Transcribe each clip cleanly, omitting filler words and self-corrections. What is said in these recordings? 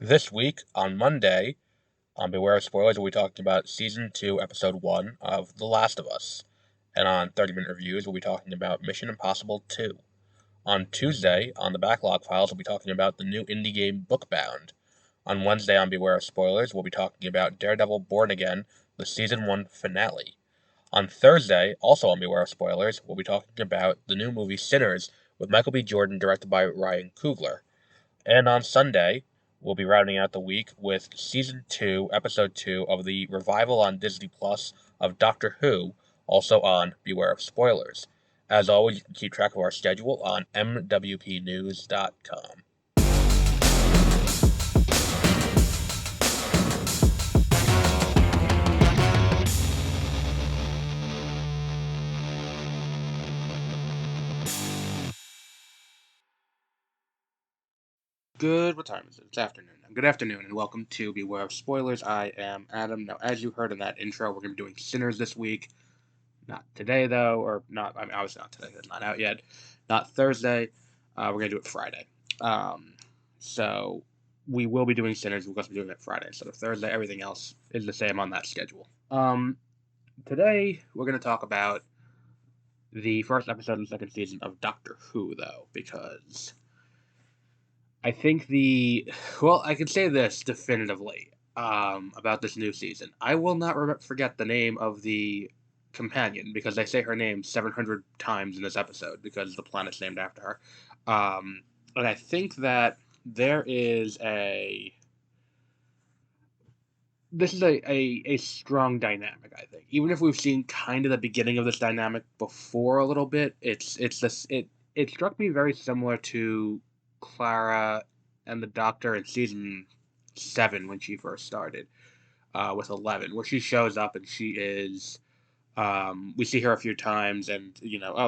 This week, on Monday, on Beware of Spoilers, we'll be talking about Season 2, Episode 1 of The Last of Us. And on 30-Minute Reviews, we'll be talking about Mission Impossible 2. On Tuesday, on the Backlog Files, we'll be talking about the new indie game Bookbound. On Wednesday, on Beware of Spoilers, we'll be talking about Daredevil Born Again, the Season 1 finale. On Thursday, also on Beware of Spoilers, we'll be talking about the new movie Sinners with Michael B. Jordan, directed by Ryan Coogler. And on Sunday, we'll be rounding out the week with Season 2, Episode 2 of the revival on Disney Plus of Doctor Who, also on Beware of Spoilers. As always, you can keep track of our schedule on mwpnews.com. What time is it? It's afternoon. Good afternoon, and welcome to Beware of Spoilers. I am Adam. Now, as you heard in that intro, we're going to be doing Sinners this week. Not today, though, or not, obviously not today, it's not out yet. Not Thursday. We're going to do it Friday. So, we will be doing Sinners. We're going to be doing it Friday instead of Thursday. Everything else is the same on that schedule. Today, we're going to talk about the first episode of the second season of Doctor Who, though, because I think I can say this definitively about this new season. I will not forget the name of the companion because they say her name 700 times in this episode because the planet's named after her. And I think that there is this is a strong dynamic, I think. Even if we've seen kind of the beginning of this dynamic before a little bit, it struck me very similar to Clara and the Doctor in season 7 when she first started with 11, where she shows up and she is. We see her a few times, and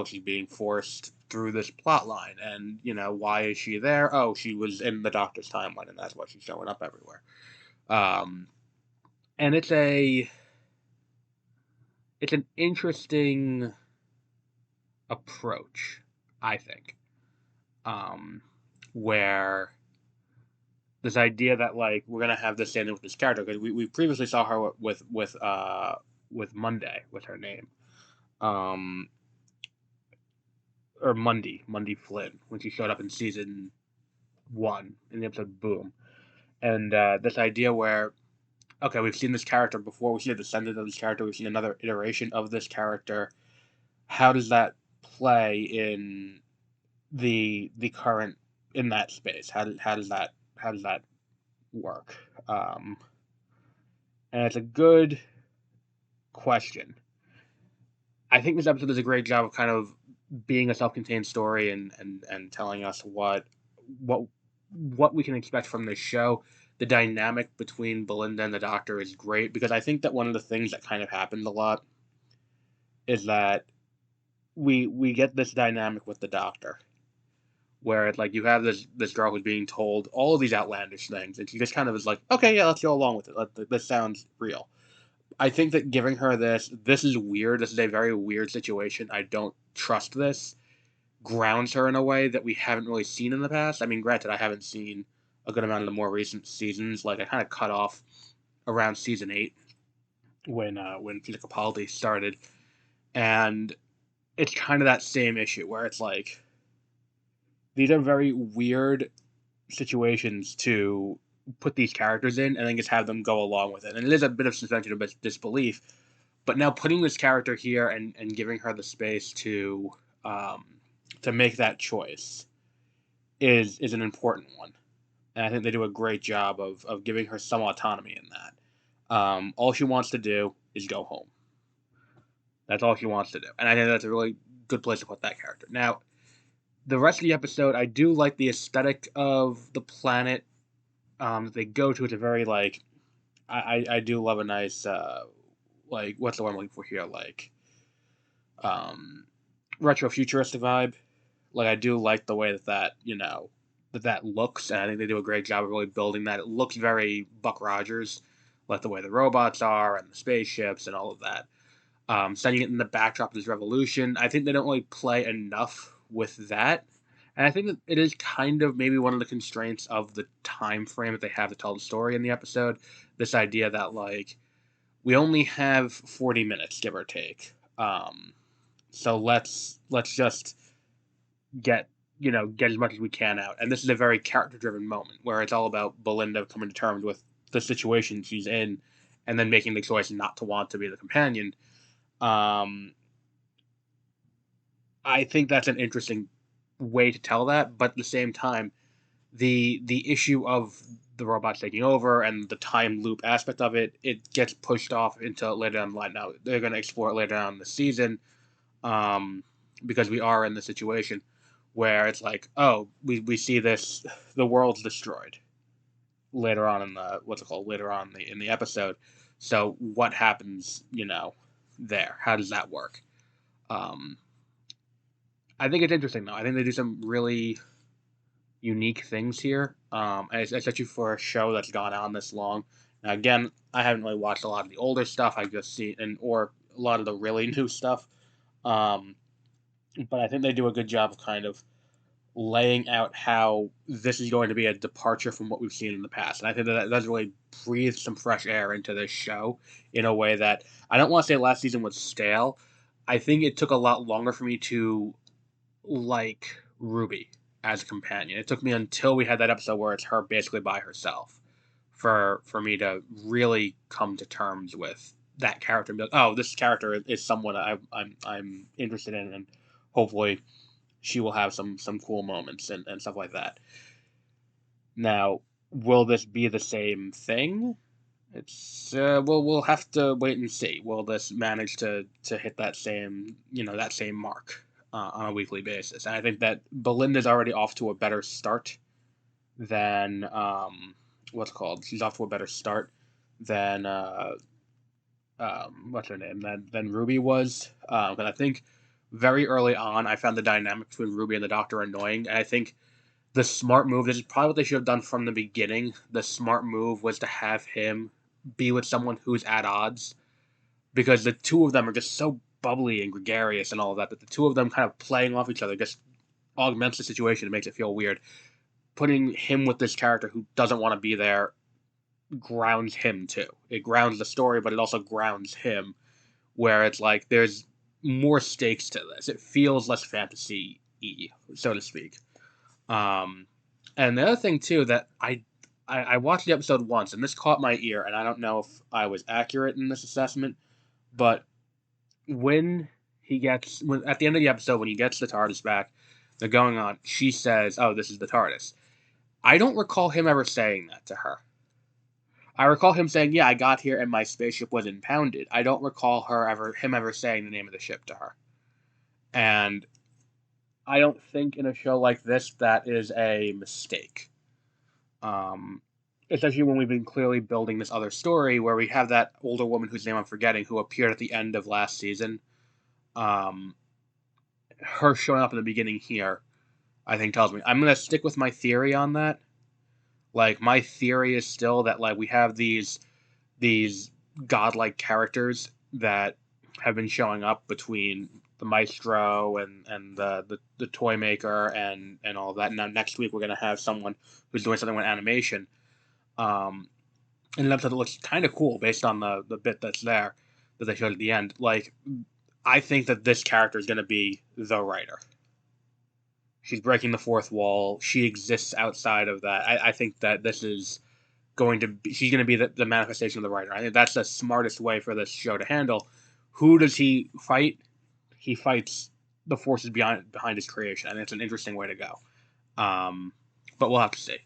she's being forced through this plot line, and why is she there? Oh, she was in the Doctor's timeline, and that's why she's showing up everywhere. And it's an interesting approach, I think. Where this idea that we're gonna have this stand with this character because we previously saw her with Monday with her name, or Mundy Flynn when she showed up in season 1 in the episode Boom, and this idea where okay, we've seen this character before, we've seen a descendant of this character, we've seen another iteration of this character. How does that play in the current in that space? How does that work? And it's a good question. I think this episode does a great job of kind of being a self-contained story and telling us what we can expect from this show. The dynamic between Belinda and the Doctor is great because I think that one of the things that kind of happens a lot is that we get this dynamic with the Doctor where it's like you have this girl who's being told all of these outlandish things, and she just kind of is like, okay, yeah, let's go along with it. This sounds real. I think that giving her this is weird. This is a very weird situation. I don't trust this. Grounds her in a way that we haven't really seen in the past. I mean, granted, I haven't seen a good amount of the more recent seasons. Like I kind of cut off around season 8 when Peter Capaldi started, and it's kind of that same issue where it's like these are very weird situations to put these characters in and then just have them go along with it. And it is a bit of suspension of disbelief. But now putting this character here and giving her the space to make that choice is an important one. And I think they do a great job of giving her some autonomy in that. All she wants to do is go home. That's all she wants to do. And I think that's a really good place to put that character. Now, the rest of the episode, I do like the aesthetic of the planet that they go to. It's a very, I do love a nice, what's the one I'm looking for here? Retro-futuristic vibe. I do like the way that looks, and I think they do a great job of really building that. It looks very Buck Rogers, like the way the robots are and the spaceships and all of that. Setting it in the backdrop of this revolution, I think they don't really play enough with that. And I think that it is kind of maybe one of the constraints of the time frame that they have to tell the story in the episode. This idea that like we only have 40 minutes, give or take. So let's just get get as much as we can out. And this is a very character driven moment where it's all about Belinda coming to terms with the situation she's in, and then making the choice not to want to be the companion. Um, I think that's an interesting way to tell that, but at the same time, the issue of the robots taking over and the time loop aspect of it gets pushed off into later down the line. Now they're going to explore it later on in the season, because we are in the situation where it's like, oh, we see this, the world's destroyed later on in the later on in the episode. So what happens, there? How does that work? Um, I think it's interesting though. I think they do some really unique things here, especially for a show that's gone on this long. Now, again, I haven't really watched a lot of the older stuff. I just see or a lot of the really new stuff. Um, but I think they do a good job of kind of laying out how this is going to be a departure from what we've seen in the past. And I think that does really breathe some fresh air into this show in a way that I don't want to say last season was stale. I think it took a lot longer for me to like Ruby as a companion. It took me until we had that episode where it's her basically by herself for me to really come to terms with that character and be like, oh, this character is someone I'm interested in, and hopefully she will have some cool moments and stuff like that. Now, will this be the same thing? It's we'll have to wait and see. Will this manage to hit that same that same mark on a weekly basis? And I think that Belinda's already off to a better start than what's it called. She's off to a better start than what's her name than Ruby was. But I think very early on, I found the dynamic between Ruby and the Doctor annoying, and I think the smart move. This is probably what they should have done from the beginning. The smart move was to have him be with someone who's at odds, because the two of them are just so bubbly and gregarious and all of that the two of them kind of playing off each other just augments the situation and makes it feel weird. Putting him with this character who doesn't want to be there grounds him too. It grounds the story, but it also grounds him, where it's like there's more stakes to this. It feels less fantasy-y, so to speak. Um, and the other thing too that I watched the episode once, and this caught my ear, and I don't know if I was accurate in this assessment, but when at the end of the episode when he gets the TARDIS back, they're going on. She says, "Oh, this is the TARDIS." I don't recall him ever saying that to her. I recall him saying, "Yeah, I got here and my spaceship was impounded." I don't recall him ever saying the name of the ship to her. And I don't think in a show like this that is a mistake. Um, Especially when we've been clearly building this other story where we have that older woman whose name I'm forgetting who appeared at the end of last season. Um, Her showing up in the beginning here, I think tells me I'm gonna stick with my theory on that. Like my theory is still that like we have these godlike characters that have been showing up between the maestro and the toy maker and all of that. Now next week we're gonna have someone who's doing something with animation. Um, in an episode that looks kind of cool based on the bit that's there that they showed at the end. Like I think that this character is gonna be the writer. She's breaking the fourth wall. She exists outside of that. I think that this is going to be, she's going to be the manifestation of the writer. I think that's the smartest way for this show to handle. Who does he fight? He fights the forces behind his creation, and it's an interesting way to go. But we'll have to see.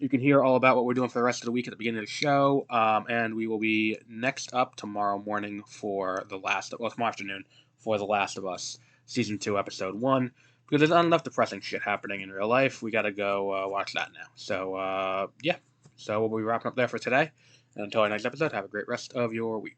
You can hear all about what we're doing for the rest of the week at the beginning of the show, and we will be next up tomorrow morning for tomorrow afternoon for The Last of Us Season 2, Episode 1. Because there's not enough depressing shit happening in real life. We gotta go watch that now. So, yeah. So we'll be wrapping up there for today. And until our next episode, have a great rest of your week.